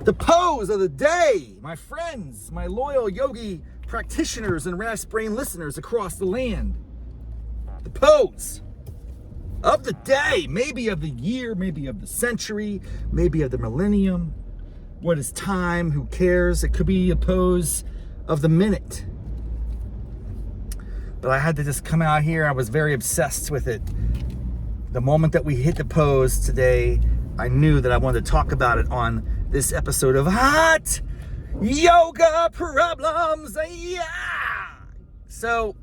The pose of the day, my friends, my loyal yogi practitioners and Raff's Brain listeners across the land. The pose of the day, maybe of the year, maybe of the century, maybe of the millennium. What is time? Who cares? It could be a pose of the minute. But I had to just come out here. I was very obsessed with it. The moment that we hit the pose today, I knew that I wanted to talk about it on this episode of Hot Yoga Problems. Yeah! So,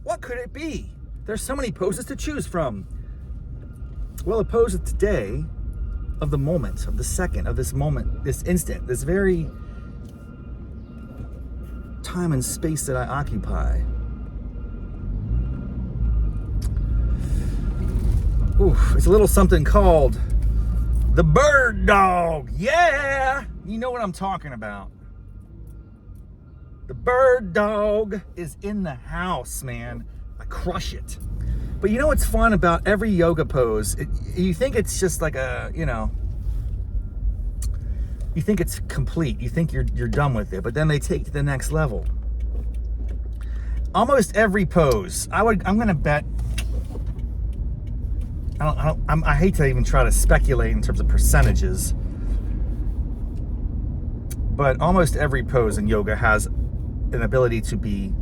what could it be? There's so many poses to choose from. Well, a pose of today, of the moment, of the second, of this moment, this instant, this very time and space that I occupy. It's a little something called the bird dog. Yeah, you know what I'm talking about. The bird dog is in the house, man. I crush it. But you know what's fun about every yoga pose? You think it's just like you think it's complete. You think you're done with it, but then they take it to the next level. Almost every pose, I'm gonna bet. I hate to even try to speculate in terms of percentages, but almost every pose in yoga has an ability to be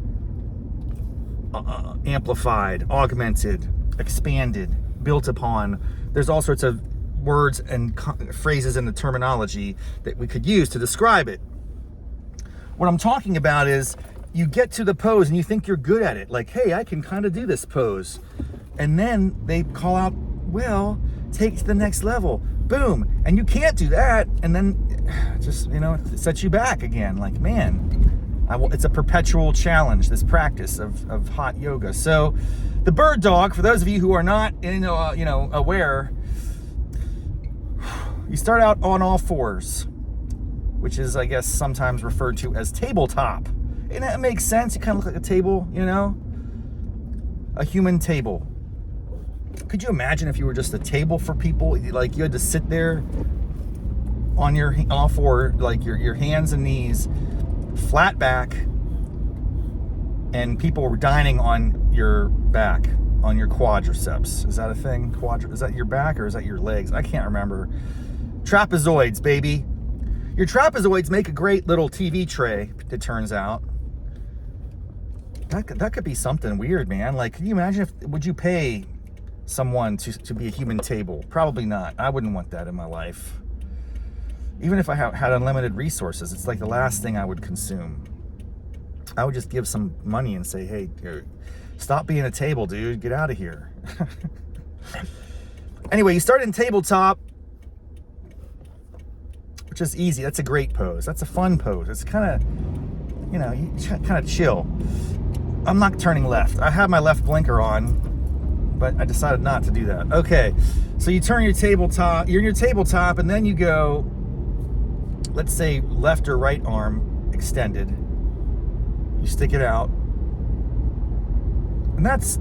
amplified, augmented, expanded, built upon. There's all sorts of words and phrases in the terminology that we could use to describe it. What I'm talking about is you get to the pose and you think you're good at it. Like, hey, I can kind of do this pose. And then they call out, well, take it to the next level. Boom. And you can't do that. And then just, it sets you back again. Like, man, it's a perpetual challenge, this practice of hot yoga. So the bird dog, for those of you who are not aware, you start out on all fours, which is, I guess, sometimes referred to as tabletop. And that makes sense. You kind of look like a table, a human table. Could you imagine if you were just a table for people? Like, you had to sit there on your all four, like your hands and knees, flat back, and people were dining on your back, on your quadriceps. Is that a thing? Is that your back or is that your legs? I can't remember. Trapezoids, baby. Your trapezoids make a great little TV tray, it turns out. That could be something weird, man. Like, can you imagine would you pay someone to be a human table? Probably not. I wouldn't want that in my life. Even if I had unlimited resources, it's like the last thing I would consume. I would just give some money and say, hey, stop being a table, dude. Get out of here. Anyway, you start in tabletop, which is easy. That's a great pose. That's a fun pose. It's kind of, you kind of chill. I'm not turning left. I have my left blinker on, but I decided not to do that. Okay, so you turn your tabletop. You're in your tabletop, and then you go, let's say, left or right arm extended. You stick it out. And that's,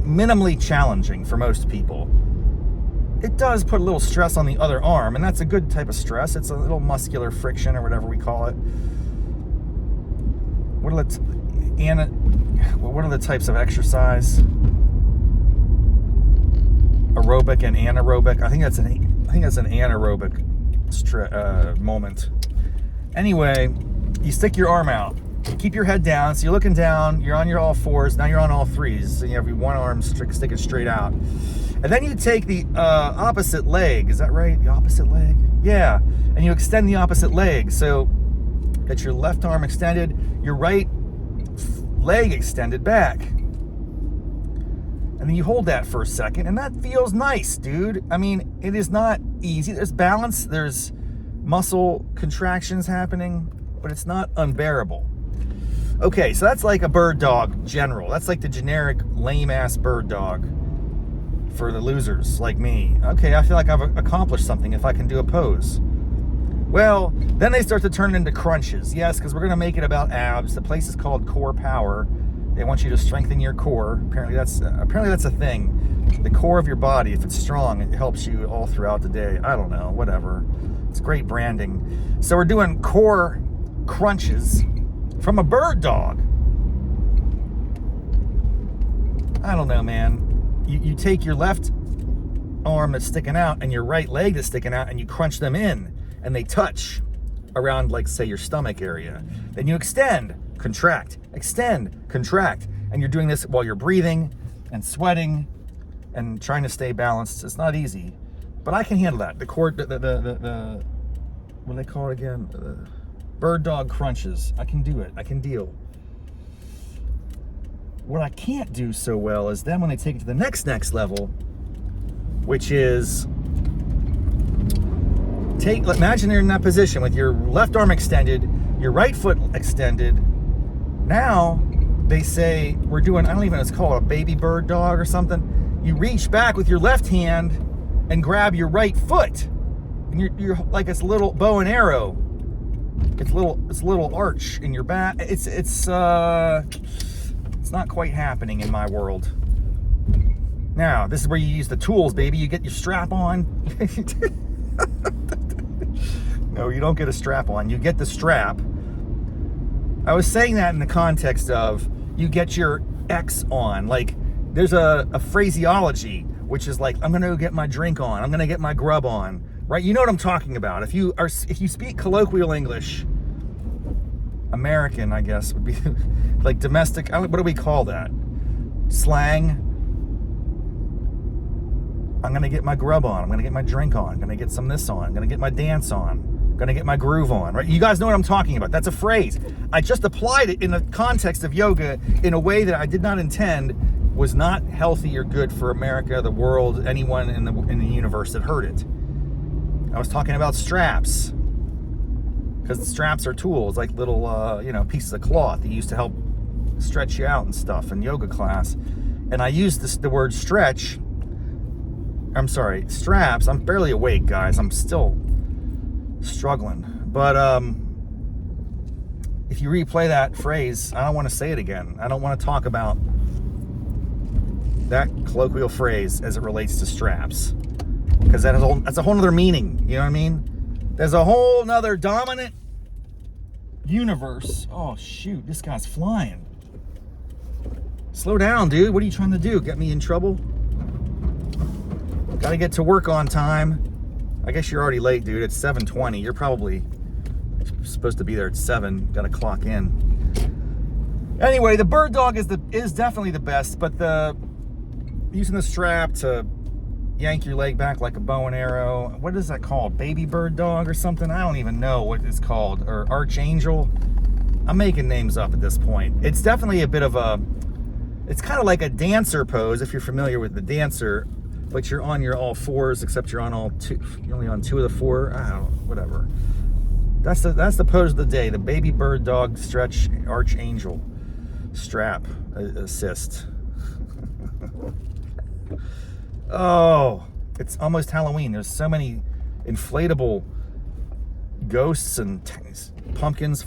minimally challenging for most people. It does put a little stress on the other arm, and that's a good type of stress. It's a little muscular friction or whatever we call it. What are the types of exercise? Aerobic and anaerobic. I think that's an anaerobic moment. Anyway, you stick your arm out. You keep your head down. So you're looking down. You're on your all fours. Now you're on all threes. So you have your one arm sticking straight out. And then you take the opposite leg. Is that right? The opposite leg? Yeah. And you extend the opposite leg. So get your left arm extended, your right leg extended back. And then you hold that for a second, and that feels nice, dude. I mean, it is not easy. There's balance, there's muscle contractions happening, but it's not unbearable. Okay, so that's like a bird dog general. That's like the generic lame-ass bird dog for the losers like me. Okay, I feel like I've accomplished something if I can do a pose. Well, then they start to turn into crunches. Yes, because we're going to make it about abs. The place is called Core Power. They want you to strengthen your core. Apparently that's a thing. The core of your body, if it's strong, it helps you all throughout the day. I don't know, whatever. It's great branding. So we're doing core crunches from a bird dog. I don't know, man. You take your left arm that's sticking out and your right leg that's sticking out, and you crunch them in, and they touch around, like, say, your stomach area. Then you extend, contract, and you're doing this while you're breathing and sweating and trying to stay balanced. It's not easy, but I can handle that. The cord, the what do they call it again? Bird dog crunches. I can do it. I can deal. What I can't do so well is then when they take it to the next level, which is imagine you're in that position with your left arm extended, your right foot extended. Now they say we're doing, I don't even know, it's called a baby bird dog or something. You reach back with your left hand and grab your right foot, and you're like it's a little bow and arrow. It's a little arch in your back. It's not quite happening in my world. Now, this is where you use the tools, baby. You get your strap on. No, you don't get a strap on. You get the strap. I was saying that in the context of you get your X on. Like, there's a phraseology, which is like, I'm going to go get my drink on. I'm going to get my grub on. Right? You know what I'm talking about. If you speak colloquial English, American, I guess, would be like domestic. What do we call that? Slang. I'm going to get my grub on. I'm going to get my drink on. I'm going to get some this on. I'm going to get my dance on. I'm going to get my groove on. Right? You guys know what I'm talking about. That's a phrase. I just applied it in the context of yoga in a way that I did not intend, was not healthy or good for America, the world, anyone in the universe that heard it. I was talking about straps, because straps are tools, like little, pieces of cloth that used to help stretch you out and stuff in yoga class. And I used the word straps. I'm barely awake, guys. I'm still struggling. But if you replay that phrase, I don't want to say it again. I don't want to talk about that colloquial phrase as it relates to straps, because that's a whole nother meaning. You know what I mean? There's a whole nother dominant universe. Oh, shoot. This guy's flying. Slow down, dude. What are you trying to do? Get me in trouble? Got to get to work on time. I guess you're already late, dude. It's 7:20. You're probably supposed to be there at 7. Got to clock in. Anyway, the bird dog is definitely the best, but using the strap to yank your leg back like a bow and arrow. What is that called? Baby bird dog or something? I don't even know what it's called. Or Archangel. I'm making names up at this point. It's definitely a bit of it's kind of like a dancer pose, if you're familiar with the dancer, but you're on your all fours, except you're only on 2 of the 4. I don't know, whatever. That's the pose of the day. The baby bird dog stretch Archangel strap assist. Oh, it's almost Halloween. There's so many inflatable ghosts and pumpkins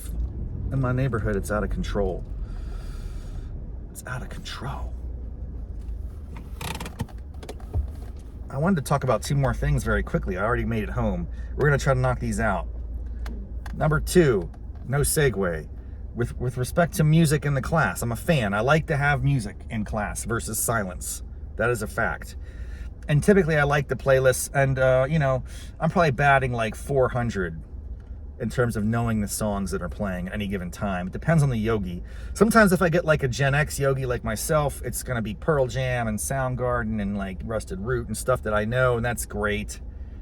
in my neighborhood. It's out of control. It's out of control. I wanted to talk about 2 more things very quickly. I already made it home. We're going to try to knock these out. Number 2, no segue. With respect to music in the class, I'm a fan. I like to have music in class versus silence. That is a fact. And typically I like the playlists, and I'm probably batting like 400 in terms of knowing the songs that are playing at any given time. It depends on the yogi. Sometimes if I get like a Gen X yogi like myself, it's going to be Pearl Jam and Soundgarden and like Rusted Root and stuff that I know, and that's great.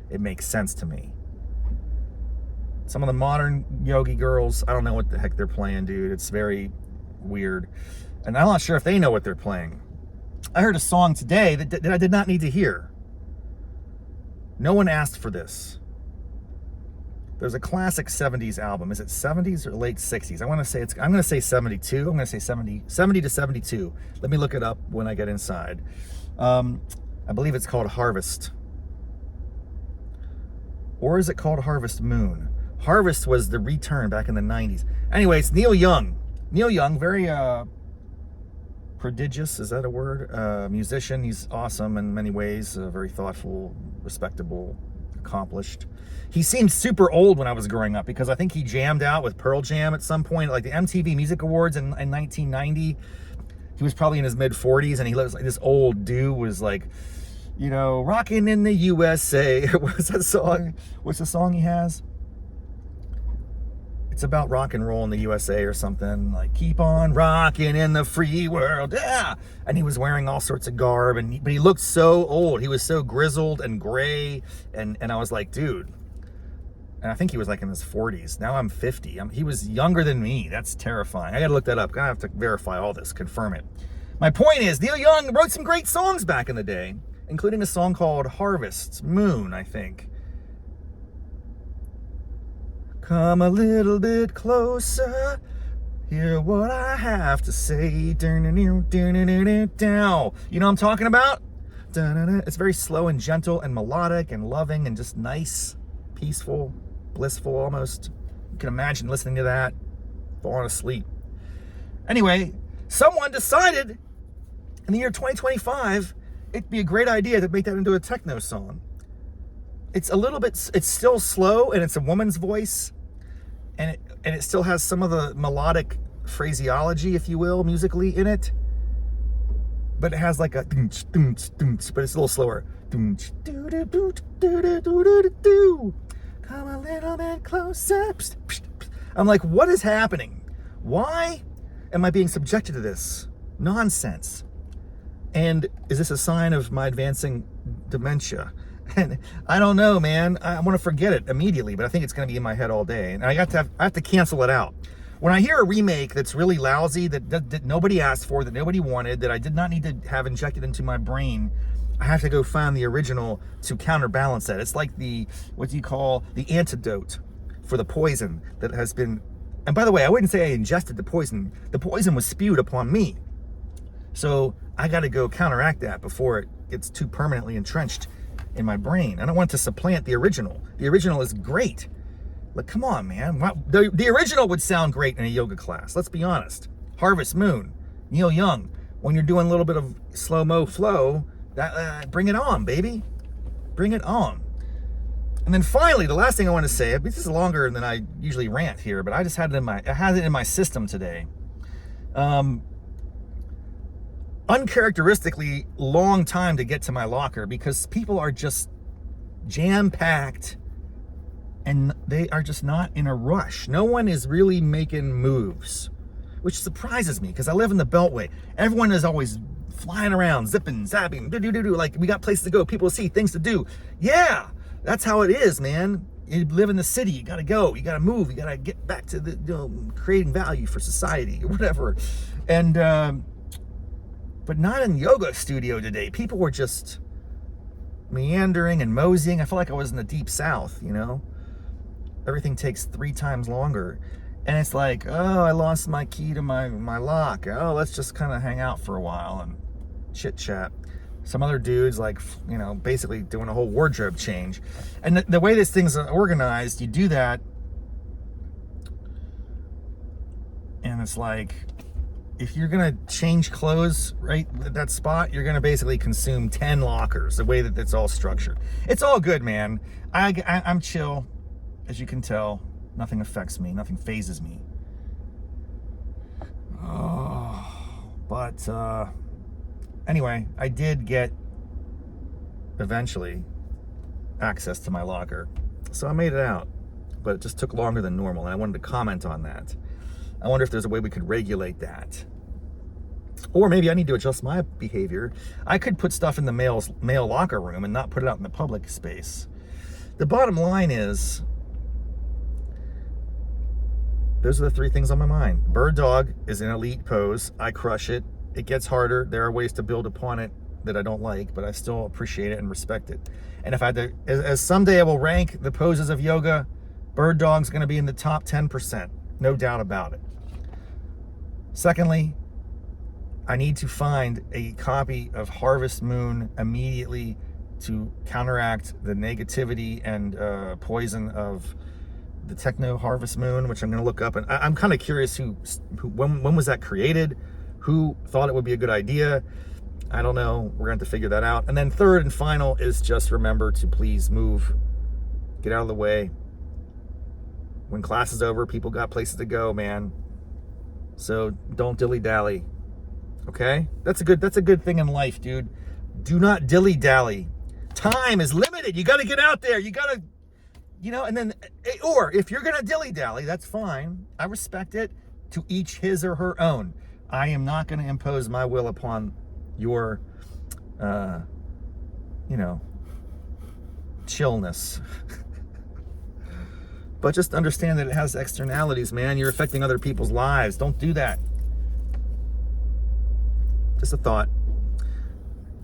It makes sense to me. Some of the modern yogi girls, I don't know what the heck they're playing, dude. It's very weird. And I'm not sure if they know what they're playing. I heard a song today that I did not need to hear. No one asked for this. There's a classic 70s album. Is it 70s or late 60s? I'm going to say 72. I'm going to say 70 to 72. Let me look it up when I get inside. I believe it's called Harvest. Or is it called Harvest Moon? Harvest was the return back in the 90s. Anyway, it's Neil Young. Neil Young, very prodigious, is that a word? Musician. He's awesome in many ways, very thoughtful, respectable, accomplished. He seemed super old when I was growing up because I think he jammed out with Pearl Jam at some point, like the MTV Music Awards in 1990. He was probably in his mid 40s, and he looks like this old dude was like, you know, rocking in the USA. What's that song? What's the song he has? It's about rock and roll in the USA or something, like keep on rocking in the free world, yeah. And he was wearing all sorts of garb, but he looked so old. He was so grizzled and gray, and I was like, dude. And I think he was like in his 40s. Now I'm 50. He was younger than me. That's terrifying. I gotta look that up. I have to verify all this, confirm it. My point is, Neil Young wrote some great songs back in the day, including a song called Harvest Moon, I think. Come a little bit closer, hear what I have to say. You know what I'm talking about? It's very slow and gentle and melodic and loving and just nice, peaceful, blissful almost. You can imagine listening to that, falling asleep. Anyway, someone decided in the year 2025 it'd be a great idea to make that into a techno song. It's a little bit, it's still slow, and it's a woman's voice, and it still has some of the melodic phraseology, if you will, musically in it, but it has like a but it's a little slower. Come a little bit closer. I'm like, what is happening? Why am I being subjected to this nonsense? And is this a sign of my advancing dementia? And I don't know, man. I want to forget it immediately, but I think it's going to be in my head all day. And I have to cancel it out. When I hear a remake that's really lousy, that nobody asked for, that nobody wanted, that I did not need to have injected into my brain, I have to go find the original to counterbalance that. It's like the, what do you call, the antidote for the poison that has been, and by the way, I wouldn't say I ingested the poison. The poison was spewed upon me. So I got to go counteract that before it gets too permanently entrenched in my brain. I don't want to supplant the original. The original is great. Like, come on, man. The original would sound great in a yoga class. Let's be honest. Harvest Moon, Neil Young. When you're doing a little bit of slow-mo flow, bring it on, baby. Bring it on. And then finally, the last thing I want to say, this is longer than I usually rant here, but I just had it in my system today. Uncharacteristically long time to get to my locker because people are just jam-packed and they are just not in a rush. No one is really making moves, which surprises me because I live in the Beltway. Everyone is always flying around, zipping, zapping, like we got places to go, people to see, things to do. Yeah, that's how it is, man. You live in the city, you gotta go, you gotta move, you gotta get back to the creating value for society or whatever. And but not in yoga studio today. People were just meandering and moseying. I felt like I was in the deep south, you know? Everything takes 3 times longer. And it's like, oh, I lost my key to my lock. Oh, let's just kind of hang out for a while and chit chat. Some other dudes, like, you know, basically doing a whole wardrobe change. And the way this thing's organized, you do that. And it's like, if you're going to change clothes right at that spot, you're going to basically consume 10 lockers, the way that it's all structured. It's all good, man. I'm chill, as you can tell. Nothing affects me. Nothing phases me. But anyway, I did get, eventually, access to my locker. So I made it out. But it just took longer than normal, and I wanted to comment on that. I wonder if there's a way we could regulate that. Or maybe I need to adjust my behavior. I could put stuff in the male locker room and not put it out in the public space. The bottom line is, those are the 3 things on my mind. Bird dog is an elite pose. I crush it. It gets harder. There are ways to build upon it that I don't like, but I still appreciate it and respect it. And if I had to, as someday I will rank the poses of yoga, bird dog's going to be in the top 10%. No doubt about it. Secondly, I need to find a copy of Harvest Moon immediately to counteract the negativity and poison of the Techno Harvest Moon, which I'm going to look up. And I'm kind of curious when was that created? Who thought it would be a good idea? I don't know. We're going to have to figure that out. And then third and final is just remember to please move Get out of the way. When class is over, people got places to go, man. So don't dilly-dally. Okay? That's a good thing in life, dude. Do not dilly-dally. Time is limited. You got to get out there. You got to, and then, or if you're going to dilly-dally, that's fine. I respect it. To each his or her own. I am not going to impose my will upon your, chillness. But just understand that it has externalities, man. You're affecting other people's lives. Don't do that. Just a thought.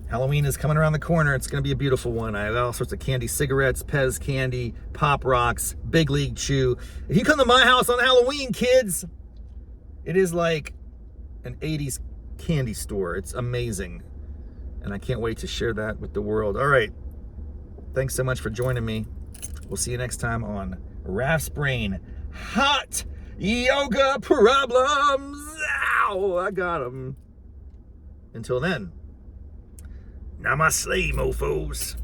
Halloween is coming around the corner. It's going to be a beautiful one. I have all sorts of candy, cigarettes, Pez candy, Pop Rocks, Big League Chew. If you come to my house on Halloween, kids, it is like an 80s candy store. It's amazing. And I can't wait to share that with the world. All right. Thanks so much for joining me. We'll see you next time on Raff's Brain. Hot yoga problems. Ow, I got them. Until then, namaste, mofos.